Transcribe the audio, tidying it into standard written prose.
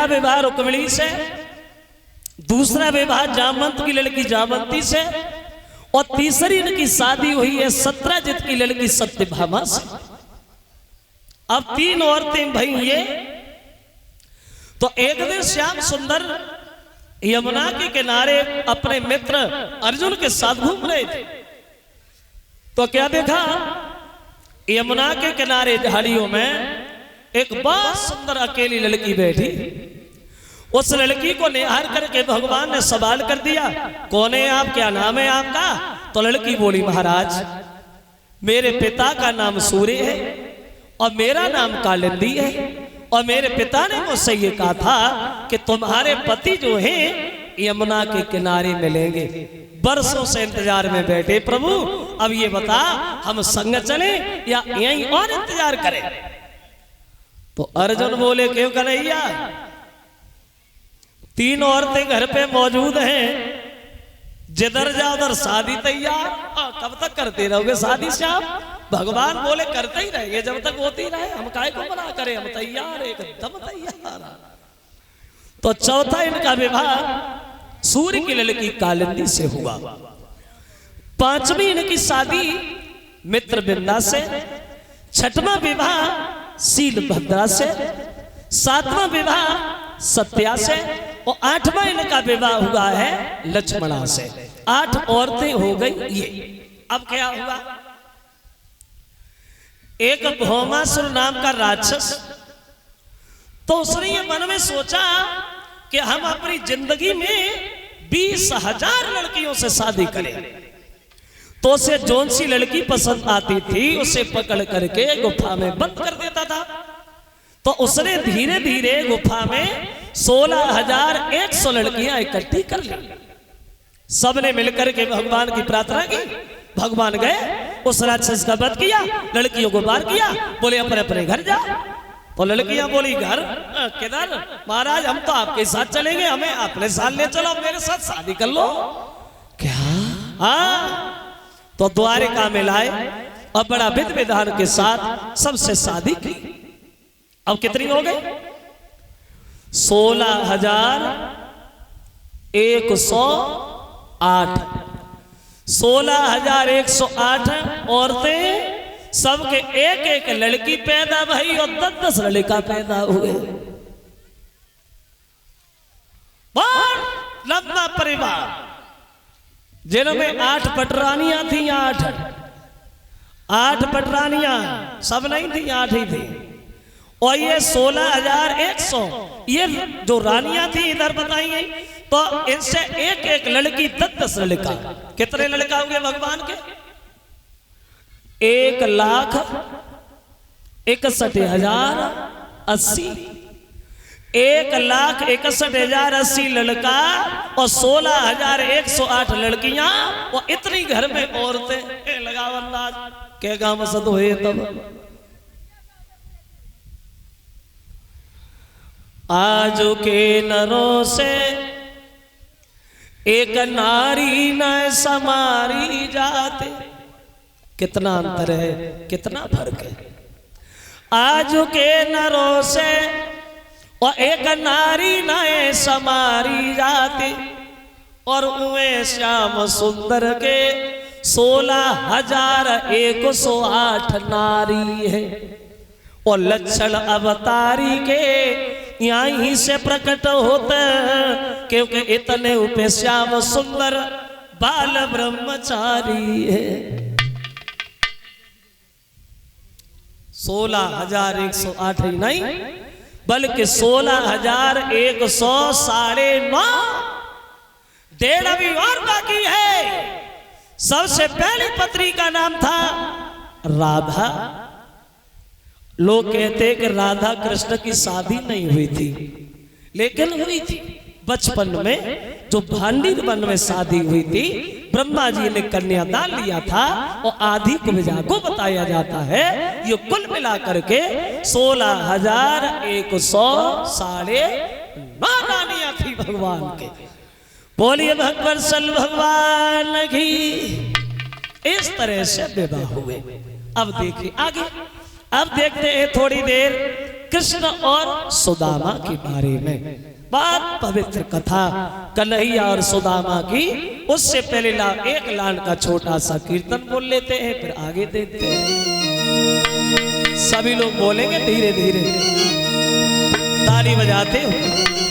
विवाह रुक्मिणी से, दूसरा विवाह जामवंत की लड़की जामवंती से, और तीसरी इनकी शादी हुई है सत्यजित की लड़की सत्यभामा से। अब 3 औरतें भाई ये। तो एक दिन श्याम सुंदर यमुना के किनारे अपने मित्र अर्जुन के साथ घूम रहे थे। तो क्या देखा, यमुना के किनारे झाड़ियों में एक बहुत सुंदर अकेली लड़की बैठी। उस लड़की को निहार करके भगवान ने सवाल कर दिया, कौन है आप, क्या नाम है आपका? तो लड़की बोली, महाराज मेरे पिता का नाम सूर्य है और मेरा नाम कालिंदी है, और मेरे पिता ने मुझसे ये कहा था कि तुम्हारे पति जो हैं यमुना के किनारे मिलेंगे। बरसों से इंतजार में बैठे प्रभु, अब ये बता हम संग चले या यहीं और इंतजार करें? तो अर्जुन बोले, क्यों कन्हैया, 3 औरतें घर पे मौजूद हैं, जिधर जाओ उधर शादी तैयार। कब तक करते रहोगे शादी श्याम? भगवान बोले करते ही रहेंगे जब तक होती रहे, हम काहे को मना करें, हम तैयार, एकदम तैयार। तो चौथा इनका विवाह सूर्य की लड़की कालिंदी से हुआ। 5वीं इनकी शादी मित्र बिंदा से, 6वां विवाह शीलभद्रा से, 7वां विवाह सत्या से, और 8वां इनका विवाह हुआ है लक्ष्मणा से। 8 औरतें हो गई ये। अब क्या हुआ, एक भौमासुर नाम का राक्षस, तो उसने ये मन में सोचा कि हम अपनी जिंदगी में 20,000 लड़कियों से शादी करें। तो उसे जौन सी लड़की पसंद आती थी उसे पकड़ करके गुफा में बंद कर देता था। तो उसने धीरे धीरे गुफा में 16,100 लड़कियां इकट्ठी कर ली। सबने मिलकर के भगवान की प्रार्थना की। भगवान गए, उस राक्षस का वध किया, लड़कियों को बाहर किया, बोले अपने अपने घर जा। तो लड़कियां बोली, घर किधर महाराज, हम तो आपके साथ चलेंगे, हमें अपने साथ ले चलो, मेरे साथ शादी कर लो। क्या? हाँ। तो द्वारिका में लाए और बड़ा विधि विधान के साथ सबसे शादी की। अब कितनी हो गई? 16,108। 16,108 औरतें, सबके एक एक लड़की पैदा भई और 10-10 लड़का पैदा हुए। बहुत लंबा परिवार, जिनमें 8 पटरानियां थी। 8 पटरानियां सब नहीं थी, 8 ही थी। और ये 16,100 ये जो रानियां थी इधर बताई गई, तो इनसे एक एक लड़की 10-10 लड़का। कितने लड़का हुए भगवान के? 1,61,080। 1,61,080 लड़का और 16,108 लड़कियां, और इतनी घर में औरतें। लगाओ अंदाज के गांव सद हुए तब। आज के नरों से एक नारी न समारी जाते। कितना अंतर है, कितना फर्क है। आज के नरों से और एक नारी न समारी जाती, और उमे श्याम सुंदर के 16,108 नारी है। और लक्षण अवतारी के यहीं से प्रकट होते, क्योंकि इतने उपे श्याम सुंदर बाल ब्रह्मचारी है। 16,108 ही नहीं, बल्कि 16,109। 1.5 अभी और बाकी है। सबसे पहली पत्नी का नाम था राधा। लोग कहते कि राधा कृष्ण की शादी नहीं हुई थी, लेकिन हुई थी बचपन में। जो भांडीर वन में शादी हुई थी, ब्रह्मा जी ने कन्यादान लिया था, और आदि कुब्जा को बताया जाता है। ये कुल मिलाकर के 16,109 रानियां थी भगवान के। बोलिए भगवान सल भगवान की। इस तरह से विवाह हुए। अब देखिए आगे। अब देखते हैं थोड़ी देर कृष्ण और सुदामा के बारे में। बात पवित्र कथा कन्हैया और सुदामा की। उससे पहले एक लाल का छोटा सा कीर्तन बोल लेते हैं, फिर आगे देखते हैं। सभी लोग बोलेंगे धीरे धीरे, ताली बजाते हो।